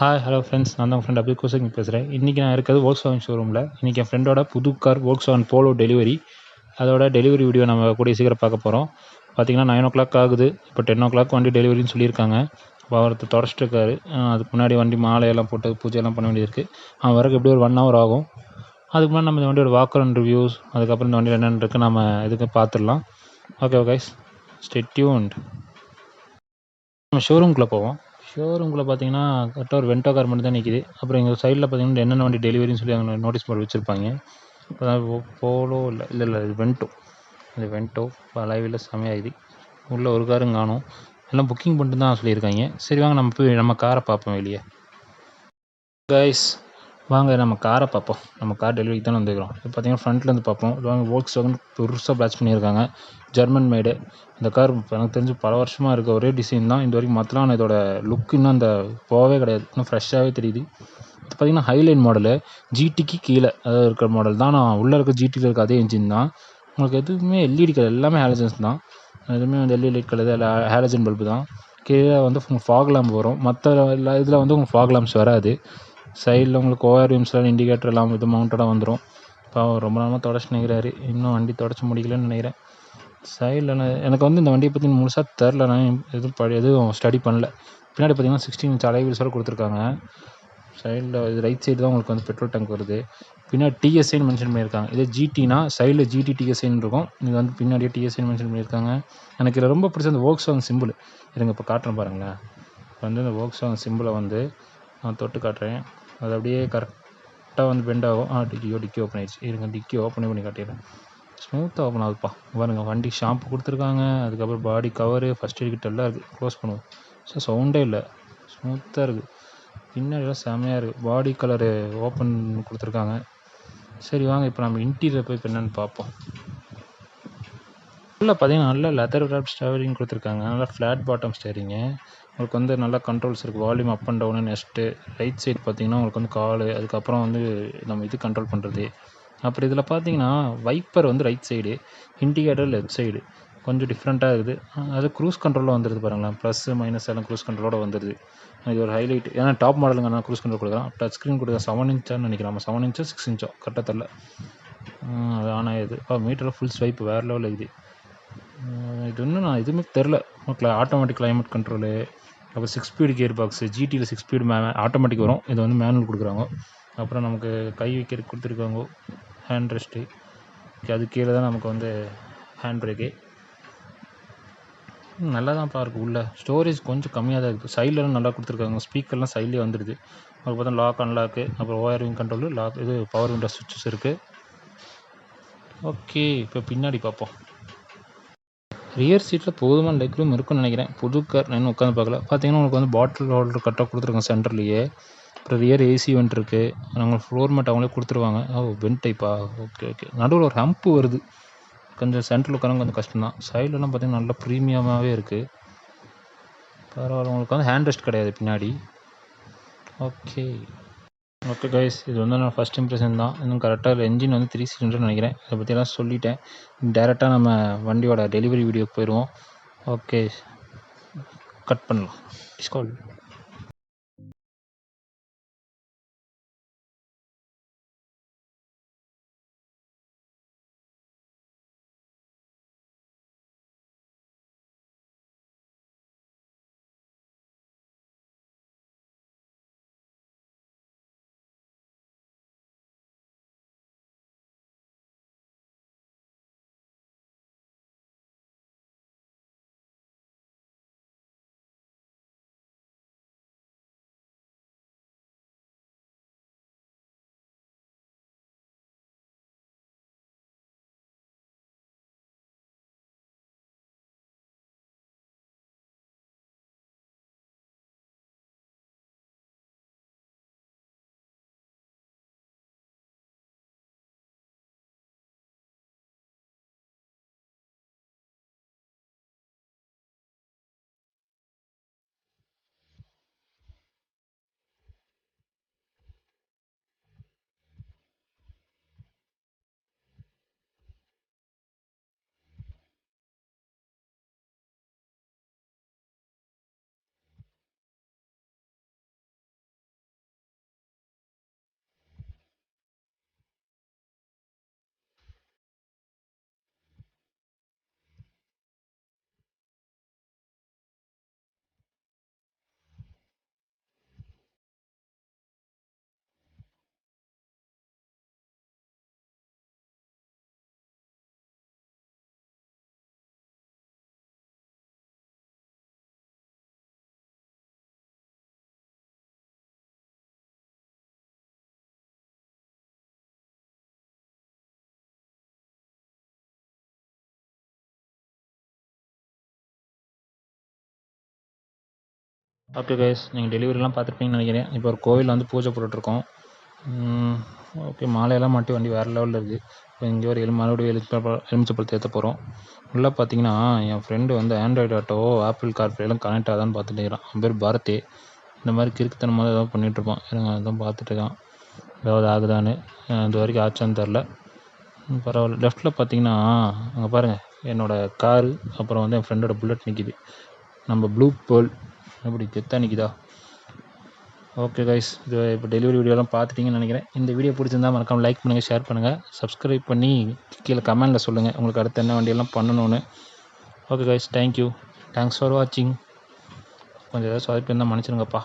Hi hello friends, நான் தான் உங்கள் ஃப்ரெண்ட் அப்துல் கோசக் பேசுகிறேன். இன்றைக்கி நான் இருக்கிறது Volkswagen ஷோரூமில். இன்றைக்கி என் ஃப்ரெண்டோட புது கார் Volkswagen Polo டெலிவரி. அதோட டெலிவரி வீடியோ நம்ம கூடிய சீக்கிரம் பார்க்க போகிறோம். பார்த்திங்கன்னா 9 o'clock ஆகுது. இப்போ 10 o'clock வண்டி டெலிவரின்னு சொல்லியிருக்காங்க. இப்போ ஒருத்தர் தொடச்சிட்ருக்காரு. அதுக்கு முன்னாடி வண்டி மாலையெல்லாம் போட்டு பூஜையெல்லாம் பண்ண வேண்டியது இருக்குது. அவன் வரக்கு எப்படி ஒரு 1 hour ஆகும். அதுக்கு முன்னாடி நம்ம இந்த வண்டியோட வாக்கரவுண்ட் ரிவ்யூஸ், அதுக்கப்புறம் இந்த வண்டியில் என்னென்னு இருக்குது நம்ம இதுக்கு பார்த்துடலாம். Okay guys, stay tuned. நம்ம ஷோரூம்குள்ளே போவோம். ஷோரூம்குள்ளே பார்த்தீங்கன்னா கரெக்டாக ஒரு வென்டோ கார் மட்டும் தான் நிற்கிது. அப்புறம் எங்கள் சைடில் பார்த்தீங்கன்னா என்னென்ன வண்டி டெலிவரின்னு சொல்லி அவங்க நோட்டீஸ் போர்டு வச்சுருப்பாங்க. இப்போ போலோ இல்லை இது வென்டோ. இது வென்டோ இப்போ லைவில் செமையாகுது. உள்ளே ஒரு காரும் காணும். எல்லாம் புக்கிங் பண்ணிட்டு தான் சொல்லியிருக்காங்க. சரி வாங்க நம்ம போய் நம்ம காரை பார்ப்போம் வெளியே. கைஸ் வாங்க நம்ம காரை பார்ப்போம். நம்ம கார் டெலிவரிக்கு தானே வந்துருக்கிறோம். இப்போ பார்த்தீங்கன்னா ஃப்ரண்ட்லேருந்து பார்ப்போம். இது வாங்க Volkswagen பெருசாக பேட்ச் பண்ணியிருக்காங்க. ஜெர்மன் மேடு. இந்த கார் எனக்கு தெரிஞ்சு பல வருஷமாக இருக்க ஒரே டிசைன் தான். இந்த வரைக்கும் மாற்றலாம். ஆனால் இதோட லுக் இன்னும் அந்த போகவே கிடையாது. இன்னும் ஃப்ரெஷ்ஷாகவே தெரியுது. இது பார்த்தீங்கன்னா ஹைலைன் மாடலு. ஜிடிக்கு கீழே அதாவது இருக்கிற மாடல் தான். நான் உள்ளே இருக்க ஜிடியில் இருக்க அதே இன்ஜின் தான். உங்களுக்கு எதுவுமே எல்இடி கலர், எல்லாமே ஹேலஜன்ஸ் தான். எதுவுமே வந்து LED light colour halogen bulb தான். கீழே வந்து ஃபாக் லேம்ப் வரும். மற்ற இதில் வந்து உங்களுக்கு ஃபாக் லேம்ப்ஸ் வராது. சைடில் உங்களுக்கு ஓஆர்விஎம்ஸ்லாம் இண்டிகேட்டர் எல்லாம் இது மவுண்டடாக வந்துடும். இப்போ ரொம்ப நாளாக தொடச்சி நிற்கிறாரு. இன்னும் வண்டி தொடச்சி முடிக்கலன்னு நினைக்கிறேன். சைடில் எனக்கு வந்து இந்த வண்டியை பற்றி முழுசாக தெரில. நான் எதுவும் ஸ்டடி பண்ணல. பின்னாடி பார்த்தீங்கன்னா 16 inch அலைவீல்ஸோட கொடுத்துருக்காங்க. சைடில் இது ரைட் சைடு தான் உங்களுக்கு வந்து பெட்ரோல் டேங்க் வருது. பின்னாடி டிஎஸ்ஐன்னு மென்ஷன் பண்ணியிருக்காங்க. இதே ஜிடினா சைடில் ஜிடி டிஎஸ்ஐன்னு இருக்கும். இது வந்து பின்னாடியே டிஎஸ்ஐன்னு மென்ஷன் பண்ணியிருக்காங்க. எனக்கு இதில் ரொம்ப பிடிச்ச அந்த Volkswagen சிம்பிள். இருங்க இப்போ காட்டுறேன் பாருங்களேன். இப்போ வந்து இந்த Volkswagen சிம்பிளை வந்து நான் தொட்டு காட்டுறேன். அது அப்படியே கரெக்டாக வந்து பெண்ட் ஆகும். டிக்கி ஓப்பன் ஆயிடுச்சு. இருங்க டிக்கி ஓப்பன் பண்ணி காட்டிடுறேன். ஸ்மூத்தாக ஓப்பன் ஆகுதுப்பா. பாருங்கள் வண்டி ஷாம்பு கொடுத்துருக்காங்க. அதுக்கப்புறம் பாடி கவரு, ஃபஸ்ட் எய்ட் கிட்ட எல்லாம் இருக்குது. க்ளோஸ் பண்ணுவோம். ஸோ சவுண்டே இல்லை, ஸ்மூத்தாக இருக்குது. பின்னாடிலாம் செம்மையாக இருக்குது. பாடி கலரு ஓப்பன் கொடுத்துருக்காங்க. சரி வாங்க இப்போ நம்ம இன்டீரியர் போய் இப்போ என்னென்னு பார்ப்போம். உள்ளே பார்த்தீங்கன்னா நல்லா லெதர் ராப் ஸ்டேரிங் கொடுத்துருக்காங்க. நல்லா ஃப்ளாட் பாட்டம் ஸ்டேரிங்கு. உங்களுக்கு வந்து நல்லா கண்ட்ரோல்ஸ் இருக்குது. Volume up and down. Next right side பார்த்தீங்கன்னா உங்களுக்கு வந்து காலு, அதுக்கப்புறம் வந்து நம்ம இது கண்ட்ரோல் பண்ணுறது. அப்புறம் இதில் பார்த்தீங்கன்னா வைப்பர் வந்து right side, indicator left side. கொஞ்சம் டிஃப்ரெண்ட்டாக இருக்குது. அது க்ரூஸ் கண்ட்ரோலில் வந்துடுது பாருங்களேன். ப்ளஸ் மைனஸ் எல்லாம் க்ரூஸ் கண்ட்ரோலோட வந்துடுது. இது ஒரு ஹைலைட். ஏன்னா டாப் மாடலுங்க நான் க்ரூஸ் கண்ட்ரோல் கொடுக்குறேன். டச் ஸ்க்ரீன் கொடுக்குறேன். 7 inchன்னு நினைக்கிறேன். 7 inch 6 inch கரெக்டாக தெரில. அது ஆன் ஆகிடுது. மீட்டரில் ஃபுல் ஸ்வைப் வேறு லெவலில் இருக்குது. இது இன்னும் நான் எதுவுமே தெரில. ஆட்டோமேட்டிக் கிளைமேட் கண்ட்ரோலு, அப்புறம் 6 ஸ்பீடு கியர் பாக்ஸு. ஜிடியில் 6 ஸ்பீடு ஆட்டோமேட்டிக் வரும். இது வந்து மேனுவல் கொடுக்குறாங்க. அப்புறம் நமக்கு கை வைக்கிறதுக்கு கொடுத்துருக்காங்க ஹேண்ட் ரெஸ்ட்டு. அது கீழே தான் நமக்கு வந்து ஹேண்ட் பிரேக்கு. நல்லா தான் இருக்குது. உள்ள ஸ்டோரேஜ் கொஞ்சம் கம்மியாக தான் இருக்குது. சைட்லலாம் நல்லா கொடுத்துருக்காங்க. ஸ்பீக்கர்லாம் சைட்லேயே வந்துடுது. அதுக்கு பார்த்தா லாக் அன்லாக்கு, அப்புறம் ஓஆர்விங் கண்ட்ரோலு, லாக் இது பவர் விண்டோ சுவிட்சஸ் இருக்குது. ஓகே இப்போ பின்னாடி பார்ப்போம். ரியர் சீட்டில் போதுமான லெக் ரூம் இருக்குன்னு நினைக்கிறேன். புது கார் நான் இன்னும் உட்காந்து பார்க்கல. பார்த்தீங்கன்னா உங்களுக்கு வந்து பாட்டில் ஹோல்டர் கரெக்டாக கொடுத்துருக்காங்க சென்டர்லேயே. அப்புறம் ரியர் ஏசி வெண்ட் இருக்குது. நாங்கள் ஃப்ளோர் மேட் அவங்களே கொடுத்துருவாங்க. வெண்ட் டைப்பா? ஓகே. நடுவில் ஒரு ஹம்ப்பு வருது. கொஞ்சம் சென்டரில் உட்காரங்க கொஞ்சம் கஷ்டம் தான். சைட்லலாம் பார்த்தீங்கன்னா நல்லா ப்ரீமியமாகவே இருக்குது. பரவாயில்ல. உங்களுக்கு வந்து ஹேண்ட் ரெஸ்ட் கிடையாது பின்னாடி. ஓகே கைஸ், இது வந்து நான் ஃபஸ்ட் இம்ப்ரெஷன் தான். இன்னும் கரெக்டாக என்ஜின் வந்து 3 cylinder நினைக்கிறேன். இதை பற்றியெல்லாம் சொல்லிட்டேன். டேரெக்டாக நம்ம வண்டியோட டெலிவரி வீடியோக்கு போயிடுவோம். ஓகே, கட் பண்ணலாம். டிஸ்கால். ஓகே கைஸ், நீங்கள் டெலிவரிலாம் பார்த்துருப்பீங்கன்னு நினைக்கிறேன். இப்போ ஒரு கோவிலில் வந்து பூஜை போட்டுட்ருக்கோம். ஓகே, மாலையெல்லாம் மாட்டி வண்டி வேறு லெவலில் இருக்குது. இப்போ இங்கே ஒரு மறுபடியும் எலுமிச்சப்பழத்தை ஏற்ற போகிறோம். உள்ளே பார்த்தீங்கன்னா என் ஃப்ரெண்டு வந்து ஆண்ட்ராய்டு ஆட்டோ, ஆப்பிள் கார்ப்ளேலாம் கனெக்ட் ஆகுதான்னு பார்த்துட்டு இருக்கிறான். அவன் பேர் பாரதி. இந்த மாதிரி கிறுக்குத்தனமாக ஏதாவது பண்ணிகிட்ருப்பான். எனக்கு அதான் பார்த்துட்டு இருக்கான் ஏதாவது ஆகுதான்னு. இது வரைக்கும் ஆச்சான்னு தெரில. பரவாயில்ல. லெஃப்ட்டில் பார்த்தீங்கன்னா அங்கே பாருங்கள், என்னோடய காரு, அப்புறம் வந்து என் ஃப்ரெண்டோட புல்லட் நிற்கிது. நம்ம ப்ளூ பேர்ல் எப்படி கெத்தாக நிற்கிதா. ஓகே கைஸ், இது இப்போ டெலிவரி வீடியோலாம் பார்த்துட்டிங்கன்னு நினைக்கிறேன். இந்த வீடியோ பிடிச்சிருந்தா மறக்காமல் லைக் பண்ணுங்கள், ஷேர் பண்ணுங்கள், சப்ஸ்கிரைப் பண்ணி கீழே கமெண்டில் சொல்லுங்கள் உங்களுக்கு அடுத்து என்ன வண்டியெல்லாம் பண்ணணும்னு. Okay guys, thank you, thanks for வாட்சிங். கொஞ்சம் ஏதாவது சொதப்பி இருந்தால் மன்னிச்சிருங்கப்பா.